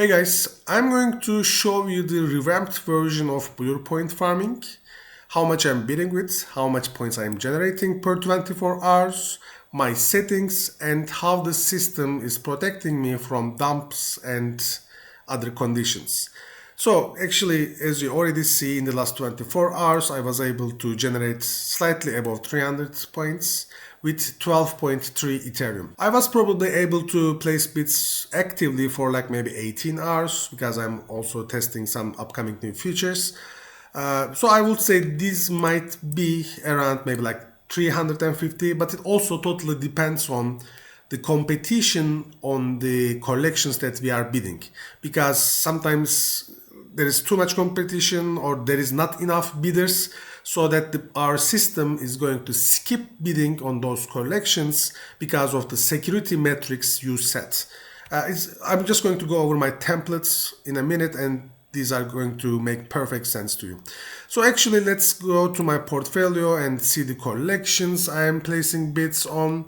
Hey guys, I'm going to show you the revamped version of Blur point farming, how much I'm bidding with, how much points I'm generating per 24 hours, my settings, and how the system is protecting me from dumps and other conditions. So actually, as you already see, in the last 24 hours, I was able to generate slightly above 300 points with 12.3 Ethereum. I was probably able to place bids actively for like maybe 18 hours because I'm also testing some upcoming new features. So I would say this might be around maybe like 350, but it also totally depends on the competition on the collections that we are bidding, because sometimes there is too much competition or there is not enough bidders, so that our system is going to skip bidding on those collections because of the security metrics you set. I'm just going to go over my templates in a minute, and these are going to make perfect sense to you. So actually, let's go to my portfolio and see the collections I am placing bids on.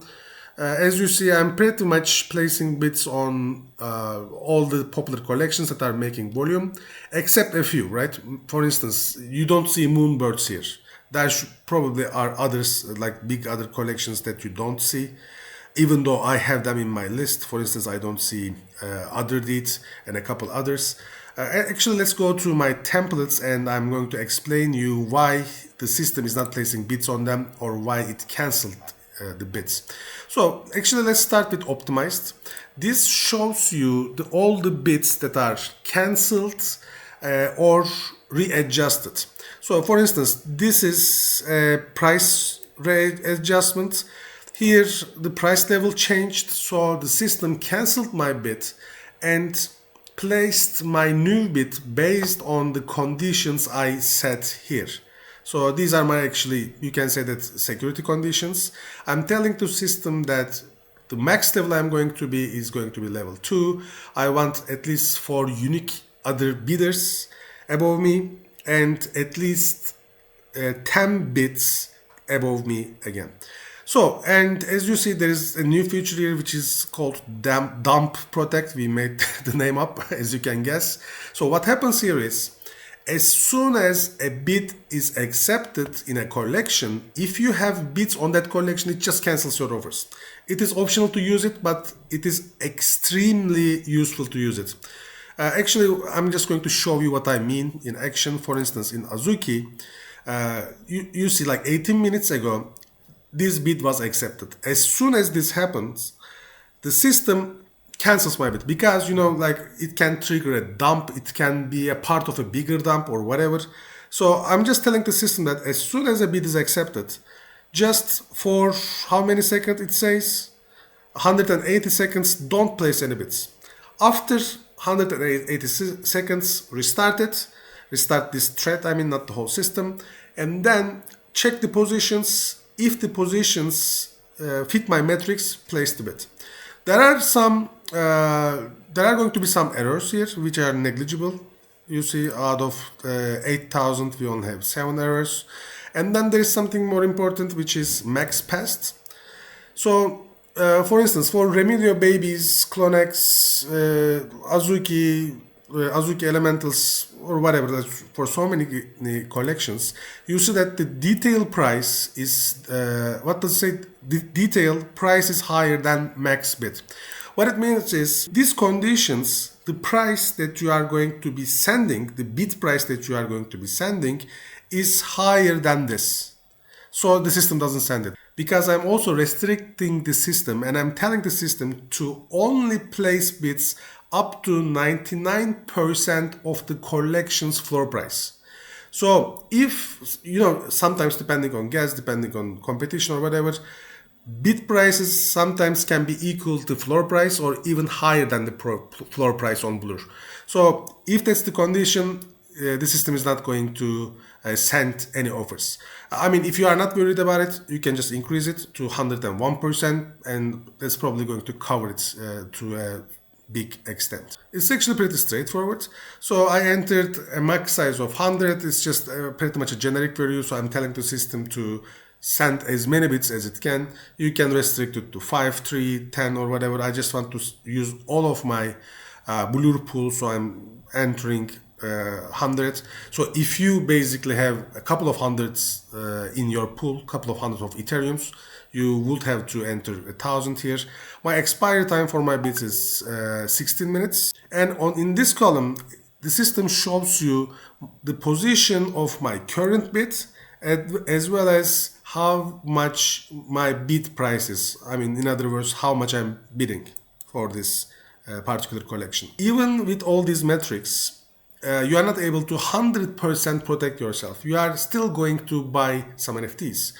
As you see, I'm pretty much placing bids on all the popular collections that are making volume, except a few, right? For instance, you don't see moonbirds here. There probably are others, like big other collections that you don't see, even though I have them in my list. For instance, I don't see other deeds and a couple others. Actually, let's go to my templates, and I'm going to explain you why the system is not placing bids on them or why it canceled the bids. So actually, let's start with optimized. This shows you all the bids that are cancelled or readjusted. So for instance, this is a price rate adjustment. Here the price level changed, so the system cancelled my bid and placed my new bid based on the conditions I set here. So these are my, actually, you can say that, security conditions. I'm telling the system that the max level I'm going to be is going to be level 2. I want at least 4 unique other bidders above me and at least 10 bids above me again. So, and as you see, there is a new feature here which is called dump protect. We made the name up, as you can guess. So what happens here is, as soon as a bid is accepted in a collection, if you have bids on that collection, it just cancels your offers. It is optional to use it, but it is extremely useful to use it. Actually, I'm just going to show you what I mean in action. For instance, in Azuki, you see like 18 minutes ago, this bid was accepted. As soon as this happens, the system cancels my bid, because like it can trigger a dump, it can be a part of a bigger dump or whatever. So I'm just telling the system that as soon as a bid is accepted, just for how many seconds it says, 180 seconds, don't place any bids. After 180 seconds, restart this thread, I mean not the whole system, and then check the positions. If the positions fit my metrics, place the bid. There are going to be some errors here which are negligible. You see, out of 8,000 we only have 7 errors. And then there is something more important, which is max passed. So for instance, for Remilio Babies, Clonex, Azuki Elementals, or whatever, for so many collections, you see that the detail price is, what does it say? The detail price is higher than max bid. What it means is, these conditions, the price that you are going to be sending, the bid price that you are going to be sending, is higher than this. So the system doesn't send it. Because I'm also restricting the system, and I'm telling the system to only place bids up to 99% of the collection's floor price. So if, sometimes depending on gas, depending on competition or whatever, bid prices sometimes can be equal to floor price or even higher than the floor price on Blur. So if that's the condition, the system is not going to send any offers. I mean, if you are not worried about it, you can just increase it to 101%, and that's probably going to cover it to a big extent. It's actually pretty straightforward. So I entered a max size of 100. It's just pretty much a generic value. So I'm telling the system to send as many bits as it can. You can restrict it to 5, 3, 10 or whatever. I just want to use all of my blur pool, so I'm entering 100. So if you basically have a couple of hundreds in your pool, couple of hundreds of Ethereums, you would have to enter 1,000 here. My expiry time for my bits is 16 minutes. And in this column, the system shows you the position of my current bit as well as how much my bid price is. I mean, in other words, how much I'm bidding for this particular collection. Even with all these metrics, you are not able to 100% protect yourself. You are still going to buy some NFTs.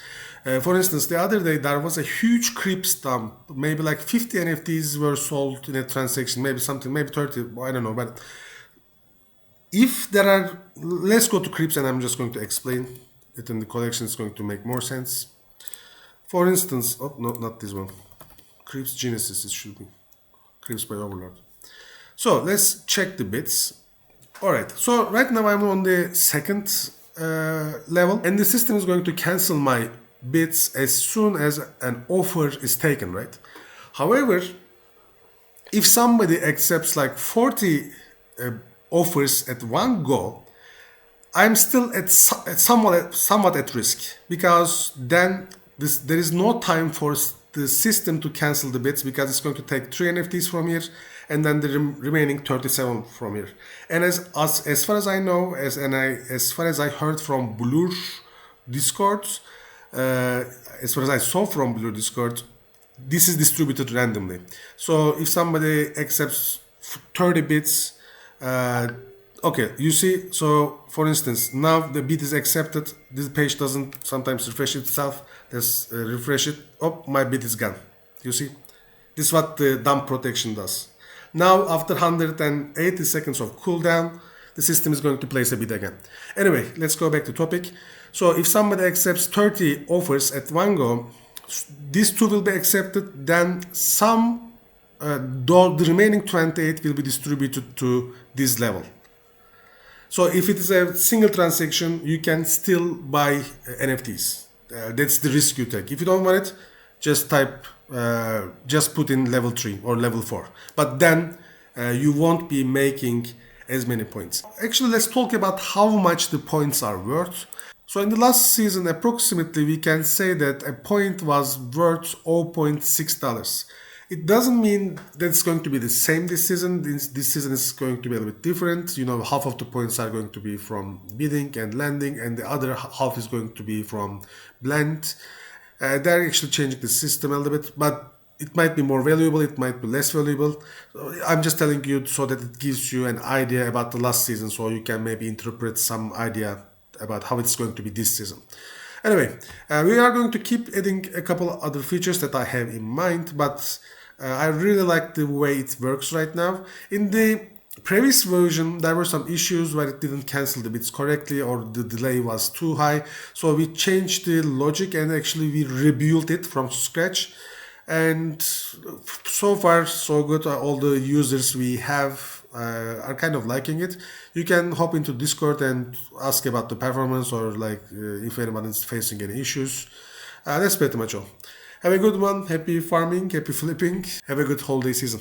For instance, the other day there was a huge creep stamp. Maybe like 50 NFTs were sold in a transaction, maybe something, maybe 30, I don't know. But if there are, let's go to creeps and I'm just going to explain it in the collection. It's going to make more sense. For instance, oh no, not this one. Creeps Genesis, it should be. Creeps by Overlord. So let's check the bits. Alright, so right now I'm on the second level and the system is going to cancel my bits as soon as an offer is taken, right? However, if somebody accepts like 40 offers at one go, I'm still somewhat at risk, because then there is no time for the system to cancel the bits, because it's going to take 3 NFTs from here and then the remaining 37 from here. And as far as I know, as far as I heard from Blur Discord, as far as I saw from Blur Discord, this is distributed randomly. So if somebody accepts 30 bits, okay, you see, so for instance, now the bid is accepted, this page doesn't sometimes refresh itself, let's refresh it, oh, my bid is gone, you see? This is what the dump protection does. Now, after 180 seconds of cooldown, the system is going to place a bid again. Anyway, let's go back to topic. So if somebody accepts 30 offers at one go, these two will be accepted, then the remaining 28 will be distributed to this level. So if it is a single transaction, you can still buy NFTs. That's the risk you take. If you don't want it, just put in level 3 or level 4. But then you won't be making as many points. Actually, let's talk about how much the points are worth. So in the last season, approximately, we can say that a point was worth $0.6. It doesn't mean that it's going to be the same this season. This season is going to be a little bit different. You know, half of the points are going to be from bidding and lending, and the other half is going to be from blend. They're actually changing the system a little bit, but it might be more valuable, it might be less valuable. I'm just telling you so that it gives you an idea about the last season, so you can maybe interpret some idea about how it's going to be this season. Anyway, we are going to keep adding a couple other features that I have in mind, but I really like the way it works right now. In the previous version, there were some issues where it didn't cancel the bits correctly, or the delay was too high. So we changed the logic and actually we rebuilt it from scratch. And so far, so good. All the users we have are kind of liking it. You can hop into Discord and ask about the performance, or like if anyone is facing any issues. That's pretty much all. Have a good one. Happy farming, happy flipping. Have a good holiday season.